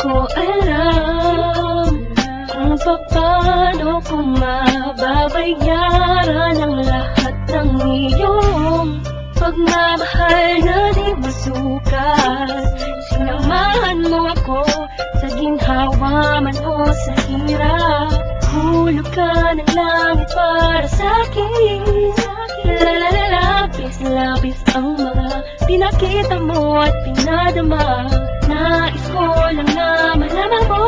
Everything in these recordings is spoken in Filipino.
ko alam kung paano ko mababayaran ang lahat ng iyong pagmamahal na di masukat. Sinamahan mo ako sa ginhawa man o sa hirap. Hulog ka ng langit para sa'kin. Labis ang mga pinakita mo at pinadama. Nais ko lang na malaman mo.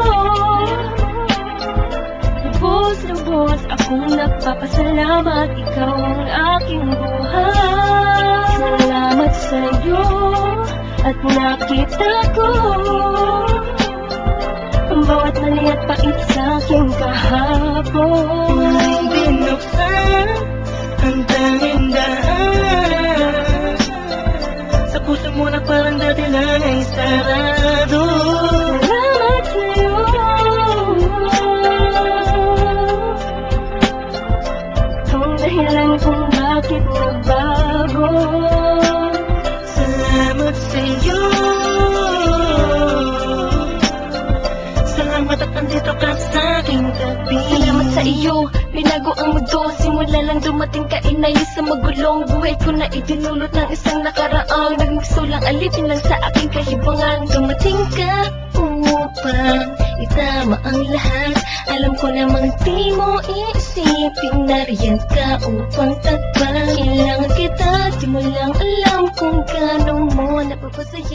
Lubos akong nagpapasalamat, ikaw ang aking buhay. Salamat sa'yo at nakita ko ang bawat mali at pait sa'king kahapon. May binuksan ang tanging daan sa puso mo na parang dati lang ay sarado. Salamat sa'yo. Ang dahilan kung bakit nagbago. Salamat sa'yo. Salamat at andito ka sa aking tabi. Salamat sa iyo, binago ang mundo. Simula lang dumating ka, inayos sa magulong buhay ko na idinulot ng isang nakaraang nagmikso lang, alipin lang sa aking kahibangan. Dumating ka upang itama ang lahat. Alam ko namang di mo iisipin, nariyan ka upang takpan. Kailangan kita, di mo lang alam kung gano'n mo napapasaya.